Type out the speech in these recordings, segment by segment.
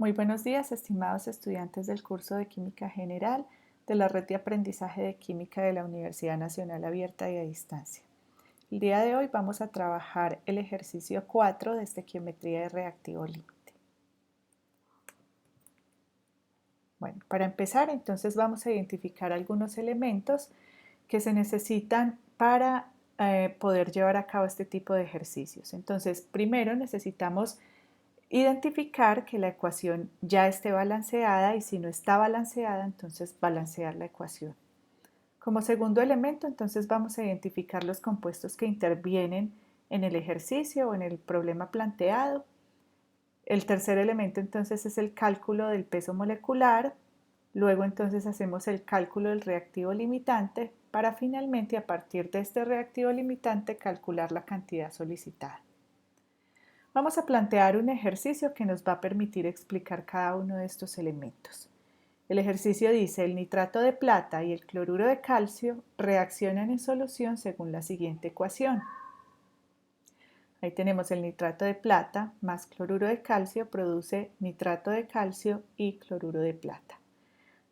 Muy buenos días, estimados estudiantes del curso de Química General de la Red de Aprendizaje de Química de la Universidad Nacional Abierta y a Distancia. El día de hoy vamos a trabajar el ejercicio 4 de estequiometría de reactivo límite. Bueno, para empezar, entonces vamos a identificar algunos elementos que se necesitan para poder llevar a cabo este tipo de ejercicios. Entonces, primero necesitamos identificar que la ecuación ya esté balanceada y si no está balanceada, entonces balancear la ecuación. Como segundo elemento, entonces vamos a identificar los compuestos que intervienen en el ejercicio o en el problema planteado. El tercer elemento entonces es el cálculo del peso molecular. Luego entonces hacemos el cálculo del reactivo limitante para finalmente a partir de este reactivo limitante calcular la cantidad solicitada. Vamos a plantear un ejercicio que nos va a permitir explicar cada uno de estos elementos. El ejercicio dice: el nitrato de plata y el cloruro de calcio reaccionan en solución según la siguiente ecuación. Ahí tenemos el nitrato de plata más cloruro de calcio produce nitrato de calcio y cloruro de plata.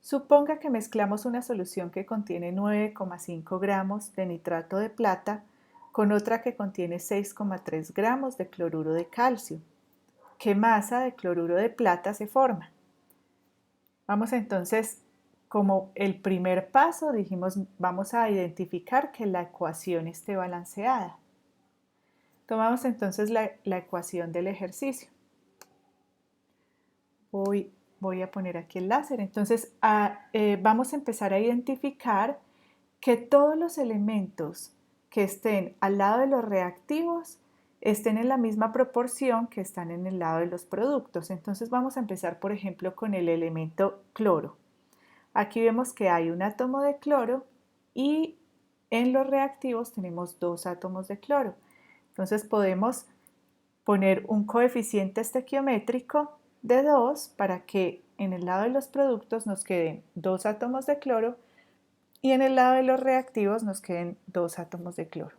Suponga que mezclamos una solución que contiene 9,5 gramos de nitrato de plata con otra que contiene 6,3 gramos de cloruro de calcio. ¿Qué masa de cloruro de plata se forma? Vamos entonces, como el primer paso, dijimos, vamos a identificar que la ecuación esté balanceada. Tomamos entonces la ecuación del ejercicio. Voy a poner aquí el láser. Entonces, vamos a empezar a identificar que todos los elementos que estén al lado de los reactivos estén en la misma proporción que están en el lado de los productos. Entonces vamos a empezar, por ejemplo, con el elemento cloro. Aquí vemos que hay un átomo de cloro y en los reactivos tenemos dos átomos de cloro. Entonces podemos poner un coeficiente estequiométrico de 2 para que en el lado de los productos nos queden dos átomos de cloro y en el lado de los reactivos nos queden dos átomos de cloro.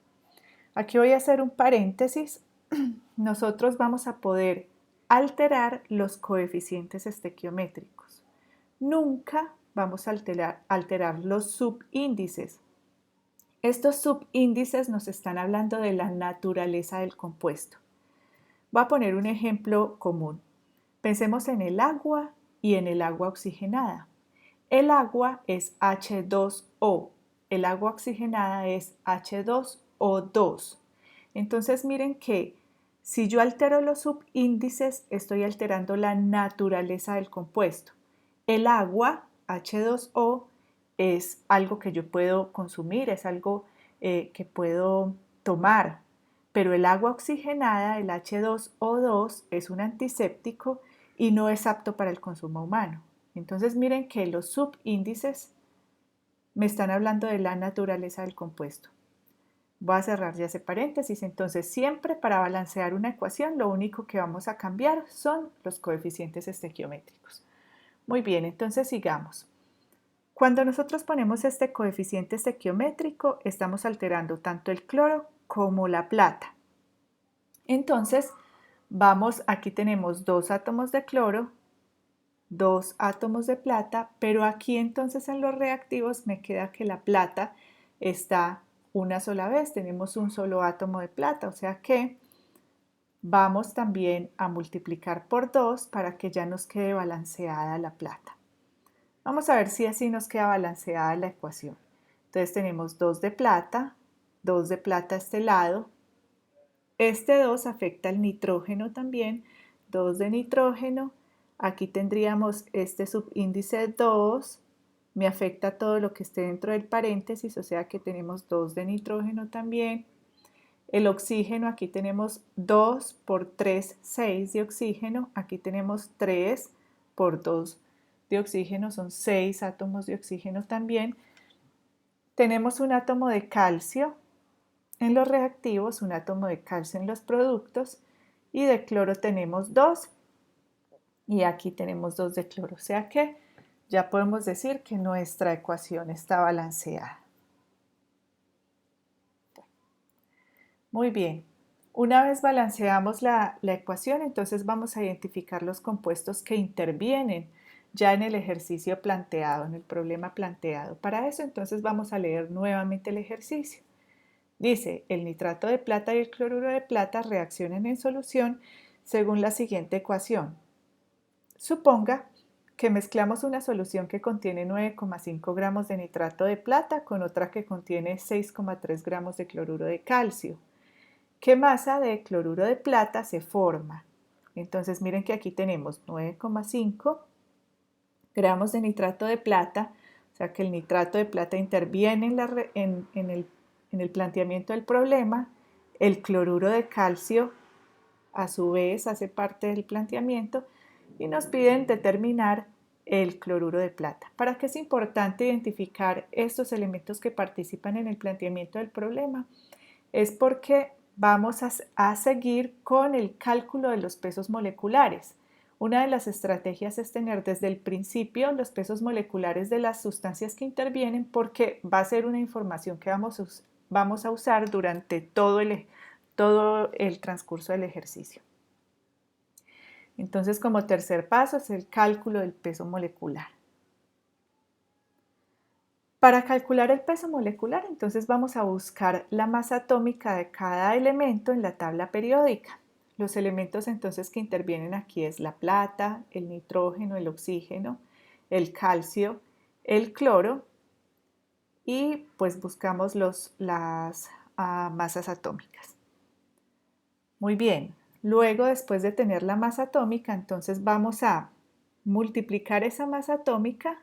Aquí voy a hacer un paréntesis. Nosotros vamos a poder alterar los coeficientes estequiométricos. Nunca vamos a alterar los subíndices. Estos subíndices nos están hablando de la naturaleza del compuesto. Voy a poner un ejemplo común. Pensemos en el agua y en el agua oxigenada. El agua es H2O, el agua oxigenada es H2O2. Entonces miren que si yo altero los subíndices, estoy alterando la naturaleza del compuesto. El agua, H2O, es algo que yo puedo consumir, es algo que puedo tomar, pero el agua oxigenada, el H2O2, es un antiséptico y no es apto para el consumo humano. Entonces miren que los subíndices me están hablando de la naturaleza del compuesto. Voy a cerrar ya ese paréntesis. Entonces siempre para balancear una ecuación lo único que vamos a cambiar son los coeficientes estequiométricos. Muy bien, entonces sigamos. Cuando nosotros ponemos este coeficiente estequiométrico estamos alterando tanto el cloro como la plata. Entonces aquí tenemos dos átomos de cloro, dos átomos de plata, pero aquí entonces en los reactivos me queda que la plata está una sola vez, tenemos un solo átomo de plata, o sea que vamos también a multiplicar por 2 para que ya nos quede balanceada la plata. Vamos a ver si así nos queda balanceada la ecuación. Entonces tenemos 2 de plata a este lado. Este 2 afecta al nitrógeno también, 2 de nitrógeno. Aquí tendríamos este subíndice 2, me afecta todo lo que esté dentro del paréntesis, o sea que tenemos 2 de nitrógeno también. El oxígeno, aquí tenemos 2 por 3, 6 de oxígeno. Aquí tenemos 3 por 2 de oxígeno, son 6 átomos de oxígeno también. Tenemos un átomo de calcio en los reactivos, un átomo de calcio en los productos y de cloro tenemos 2 y aquí tenemos 2 de cloro, o sea que ya podemos decir que nuestra ecuación está balanceada. Muy bien, Una vez balanceamos la ecuación, entonces vamos a identificar los compuestos que intervienen ya en el ejercicio planteado, en el problema planteado. Para eso, entonces vamos a leer nuevamente el ejercicio. Dice, el nitrato de plata y el cloruro de plata reaccionan en solución según la siguiente ecuación. Suponga que mezclamos una solución que contiene 9,5 gramos de nitrato de plata con otra que contiene 6,3 gramos de cloruro de calcio. ¿Qué masa de cloruro de plata se forma? Entonces miren que aquí tenemos 9,5 gramos de nitrato de plata, o sea que el nitrato de plata interviene en el planteamiento del problema. El cloruro de calcio a su vez hace parte del planteamiento y nos piden determinar el cloruro de plata. ¿Para qué es importante identificar estos elementos que participan en el planteamiento del problema? Es porque vamos a seguir con el cálculo de los pesos moleculares. Una de las estrategias es tener desde el principio los pesos moleculares de las sustancias que intervienen, porque va a ser una información que vamos a usar durante todo el transcurso del ejercicio. Entonces, como tercer paso es el cálculo del peso molecular. Para calcular el peso molecular, entonces vamos a buscar la masa atómica de cada elemento en la tabla periódica. Los elementos entonces que intervienen aquí es la plata, el nitrógeno, el oxígeno, el calcio, el cloro y pues buscamos las masas atómicas. Muy bien, luego después de tener la masa atómica, entonces vamos a multiplicar esa masa atómica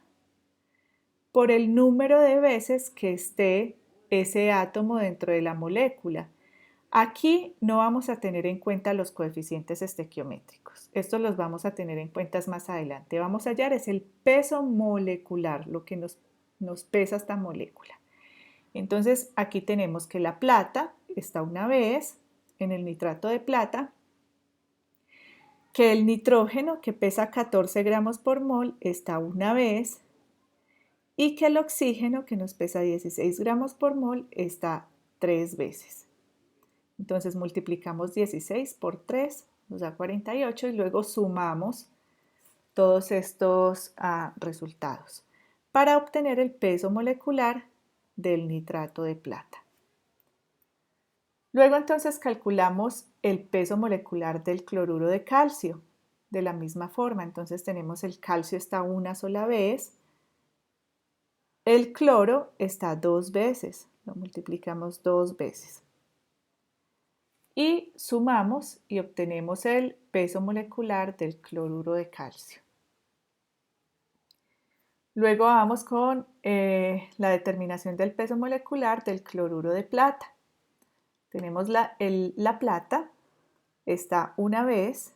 por el número de veces que esté ese átomo dentro de la molécula. Aquí no vamos a tener en cuenta los coeficientes estequiométricos. Estos los vamos a tener en cuenta más adelante. Vamos a hallar es el peso molecular, lo que nos pesa esta molécula. Entonces aquí tenemos que la plata está una vez en el nitrato de plata, que el nitrógeno, que pesa 14 gramos por mol, está una vez, y que el oxígeno, que nos pesa 16 gramos por mol, está 3 veces. Entonces multiplicamos 16 por 3, nos da 48 y luego sumamos todos estos resultados para obtener el peso molecular del nitrato de plata. Luego entonces calculamos el peso molecular del cloruro de calcio de la misma forma. Entonces tenemos el calcio está una sola vez, el cloro está 2 veces, lo multiplicamos 2 veces. Y sumamos y obtenemos el peso molecular del cloruro de calcio. Luego vamos con la determinación del peso molecular del cloruro de plata. Tenemos la plata, está una vez,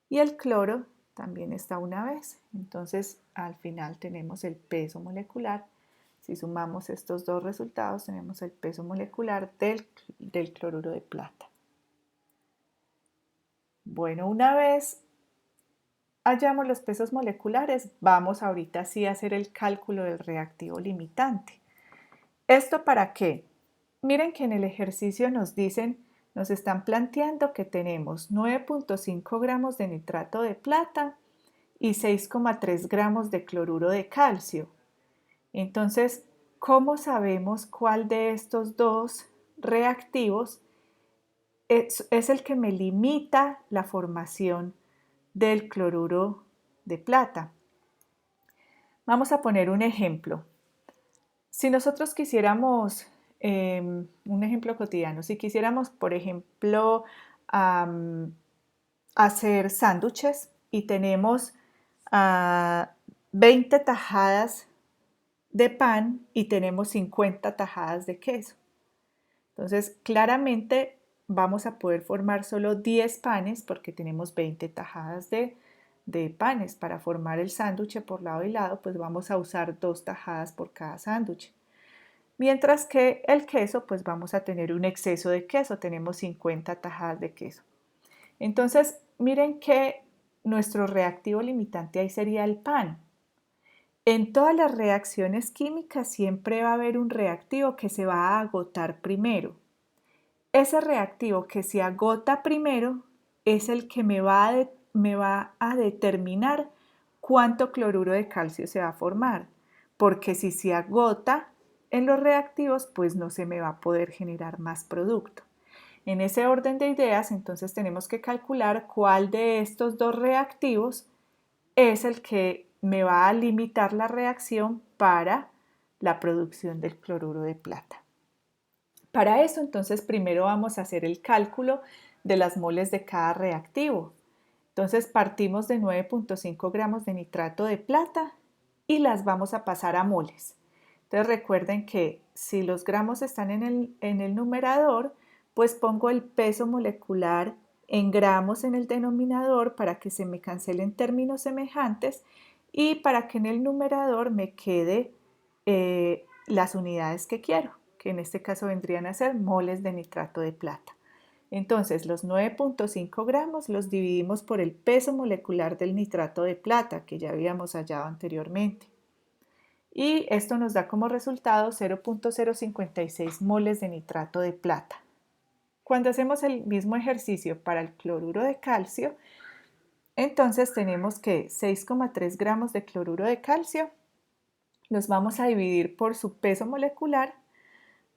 y el cloro también está una vez. Entonces, al final tenemos el peso molecular. Si sumamos estos dos resultados, tenemos el peso molecular del cloruro de plata. Bueno, una vez hallamos los pesos moleculares, vamos ahorita sí a hacer el cálculo del reactivo limitante. ¿Esto para qué? Miren que en el ejercicio nos están planteando que tenemos 9,5 gramos de nitrato de plata y 6,3 gramos de cloruro de calcio. Entonces, ¿cómo sabemos cuál de estos dos reactivos es el que me limita la formación del cloruro de plata? Vamos a poner un ejemplo. Si nosotros quisiéramos, un ejemplo cotidiano, si quisiéramos, por ejemplo, hacer sándwiches y tenemos 20 tajadas de pan y tenemos 50 tajadas de queso. Entonces, claramente vamos a poder formar solo 10 panes porque tenemos 20 tajadas de panes. Para formar el sándwich por lado y lado, pues vamos a usar 2 tajadas por cada sándwich. Mientras que el queso, pues vamos a tener un exceso de queso, tenemos 50 tajadas de queso. Entonces, miren que nuestro reactivo limitante ahí sería el pan. En todas las reacciones químicas siempre va a haber un reactivo que se va a agotar primero. ese reactivo que se agota primero es el que me va a determinar cuánto cloruro de calcio se va a formar, porque si se agota en los reactivos, pues no se me va a poder generar más producto. En ese orden de ideas, entonces tenemos que calcular cuál de estos dos reactivos es el que me va a limitar la reacción para la producción del cloruro de plata. Para eso, entonces, primero vamos a hacer el cálculo de las moles de cada reactivo. Entonces, partimos de 9.5 gramos de nitrato de plata y las vamos a pasar a moles. Entonces, recuerden que si los gramos están en el numerador, pues pongo el peso molecular en gramos en el denominador para que se me cancelen términos semejantes y para que en el numerador me quede las unidades que quiero, que en este caso vendrían a ser moles de nitrato de plata. Entonces, los 9.5 gramos los dividimos por el peso molecular del nitrato de plata que ya habíamos hallado anteriormente. Y esto nos da como resultado 0.056 moles de nitrato de plata. Cuando hacemos el mismo ejercicio para el cloruro de calcio, entonces tenemos que 6,3 gramos de cloruro de calcio los vamos a dividir por su peso molecular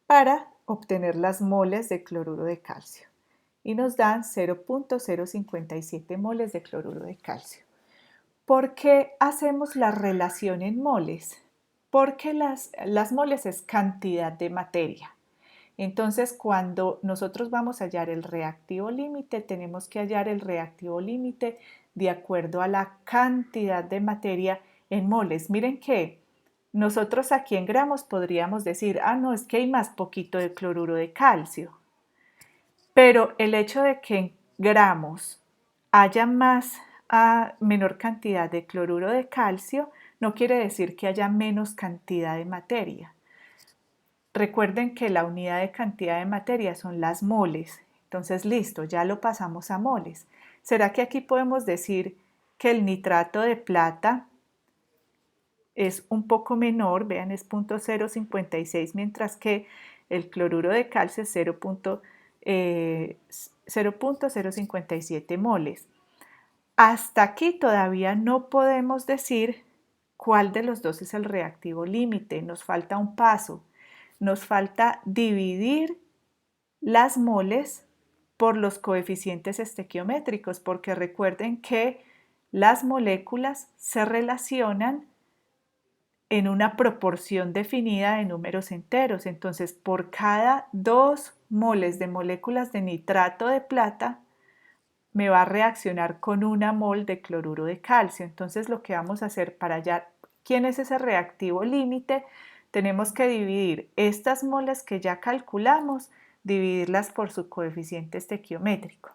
para obtener las moles de cloruro de calcio. Y nos dan 0.057 moles de cloruro de calcio. ¿Por qué hacemos la relación en moles? Porque las moles es cantidad de materia. Entonces, cuando nosotros vamos a hallar el reactivo límite, tenemos que hallar el reactivo límite de acuerdo a la cantidad de materia en moles. Miren que nosotros aquí en gramos podríamos decir, no, es que hay más poquito de cloruro de calcio. Pero el hecho de que en gramos haya menor cantidad de cloruro de calcio no quiere decir que haya menos cantidad de materia. Recuerden que la unidad de cantidad de materia son las moles. Entonces, listo, ya lo pasamos a moles. ¿Será que aquí podemos decir que el nitrato de plata es un poco menor? Vean, es 0.056, mientras que el cloruro de calcio es 0.057 moles. Hasta aquí todavía no podemos decir cuál de los dos es el reactivo límite. Nos falta un paso. Nos falta dividir las moles por los coeficientes estequiométricos, porque recuerden que las moléculas se relacionan en una proporción definida de números enteros. Entonces, por cada 2 moles de moléculas de nitrato de plata, me va a reaccionar con 1 mol de cloruro de calcio. Entonces, lo que vamos a hacer para hallar quién es ese reactivo límite, tenemos que dividir estas moles que ya calculamos, dividirlas por su coeficiente estequiométrico.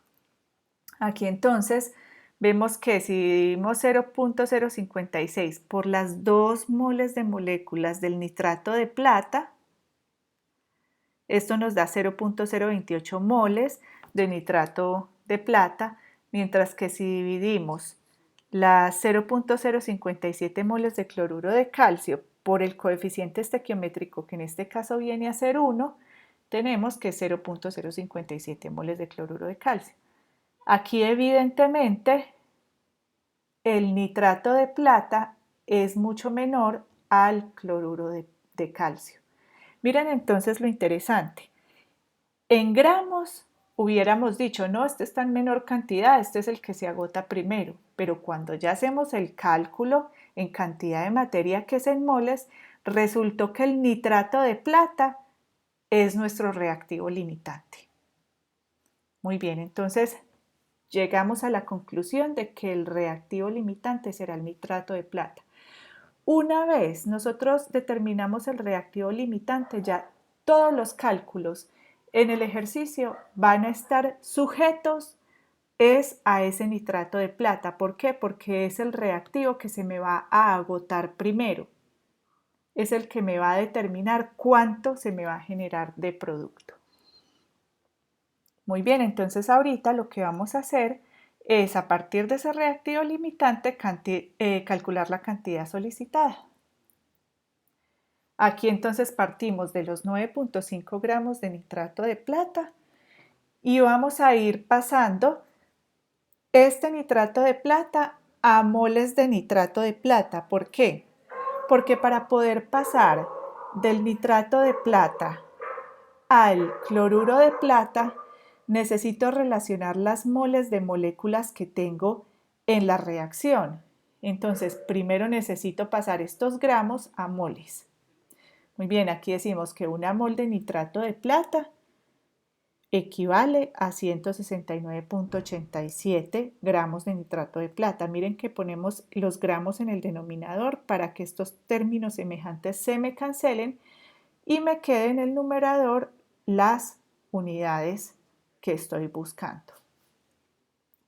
Aquí entonces vemos que si dividimos 0.056 por las 2 moles de moléculas del nitrato de plata, esto nos da 0.028 moles de nitrato de plata, mientras que si dividimos las 0.057 moles de cloruro de calcio por el coeficiente estequiométrico, que en este caso viene a ser 1, tenemos que 0.057 moles de cloruro de calcio. Aquí evidentemente el nitrato de plata es mucho menor al cloruro de calcio. Miren entonces lo interesante. En gramos hubiéramos dicho, no, este está en menor cantidad, este es el que se agota primero, pero cuando ya hacemos el cálculo en cantidad de materia que es en moles, resultó que el nitrato de plata es nuestro reactivo limitante. Muy bien, entonces llegamos a la conclusión de que el reactivo limitante será el nitrato de plata. Una vez nosotros determinamos el reactivo limitante, ya todos los cálculos en el ejercicio van a estar sujetos a ese nitrato de plata. ¿Por qué? Porque es el reactivo que se me va a agotar primero. Es el que me va a determinar cuánto se me va a generar de producto. Muy bien, entonces ahorita lo que vamos a hacer es, a partir de ese reactivo limitante, calcular la cantidad solicitada. Aquí entonces partimos de los 9.5 gramos de nitrato de plata y vamos a ir pasando este nitrato de plata a moles de nitrato de plata. ¿Por qué? Porque para poder pasar del nitrato de plata al cloruro de plata, necesito relacionar las moles de moléculas que tengo en la reacción. Entonces, primero necesito pasar estos gramos a moles. Muy bien, aquí decimos que una mol de nitrato de plata equivale a 169,87 gramos de nitrato de plata. Miren que ponemos los gramos en el denominador para que estos términos semejantes se me cancelen y me quede en el numerador las unidades que estoy buscando.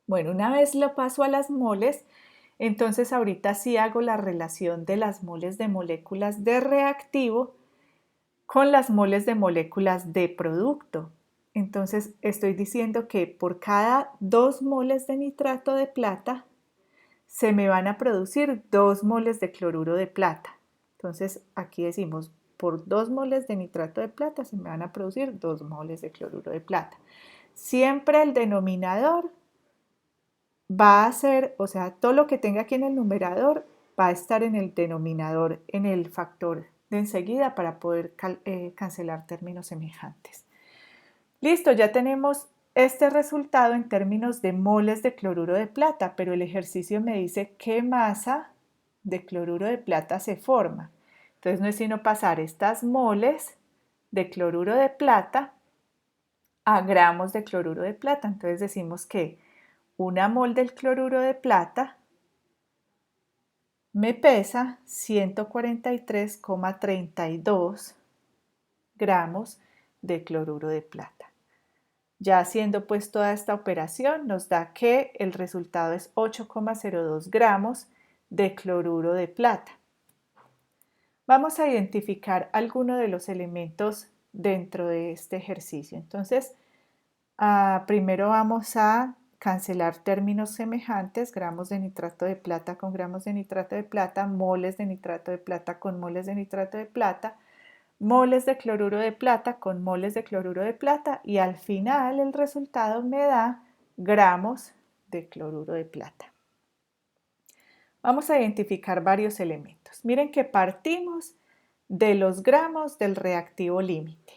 Bueno, una vez lo paso a las moles, entonces ahorita sí hago la relación de las moles de moléculas de reactivo con las moles de moléculas de producto. Entonces estoy diciendo que por cada 2 moles de nitrato de plata se me van a producir 2 moles de cloruro de plata. Entonces aquí decimos por 2 moles de nitrato de plata se me van a producir 2 moles de cloruro de plata. Siempre el denominador va a ser, o sea, todo lo que tenga aquí en el numerador va a estar en el denominador, en el factor de enseguida para poder cancelar términos semejantes. Listo, ya tenemos este resultado en términos de moles de cloruro de plata, pero el ejercicio me dice qué masa de cloruro de plata se forma. Entonces no es sino pasar estas moles de cloruro de plata a gramos de cloruro de plata. Entonces decimos que una mol del cloruro de plata me pesa 143,32 gramos de cloruro de plata. Ya haciendo pues toda esta operación nos da que el resultado es 8,02 gramos de cloruro de plata. Vamos a identificar algunos de los elementos dentro de este ejercicio. Entonces, primero vamos a cancelar términos semejantes, gramos de nitrato de plata con gramos de nitrato de plata, moles de nitrato de plata con moles de nitrato de plata, moles de cloruro de plata con moles de cloruro de plata y al final el resultado me da gramos de cloruro de plata. Vamos a identificar varios elementos. Miren que partimos de los gramos del reactivo límite.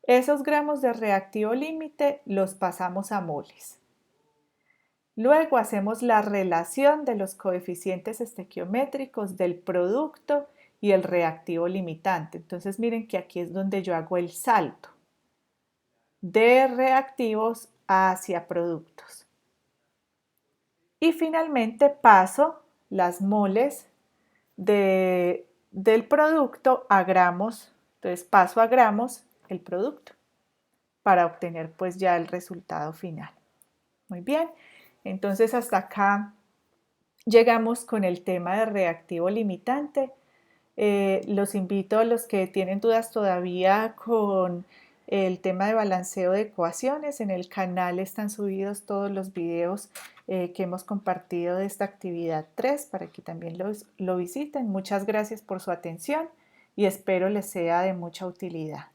Esos gramos de reactivo límite los pasamos a moles. Luego hacemos la relación de los coeficientes estequiométricos del producto y el reactivo limitante. Entonces miren que aquí es donde yo hago el salto de reactivos hacia productos. Y finalmente paso las moles del producto a gramos. Entonces paso a gramos el producto para obtener pues ya el resultado final. Muy bien, entonces hasta acá llegamos con el tema de reactivo limitante. Los invito a los que tienen dudas todavía con el tema de balanceo de ecuaciones. En el canal están subidos todos los videos que hemos compartido de esta actividad 3 para que también lo visiten. Muchas gracias por su atención y espero les sea de mucha utilidad.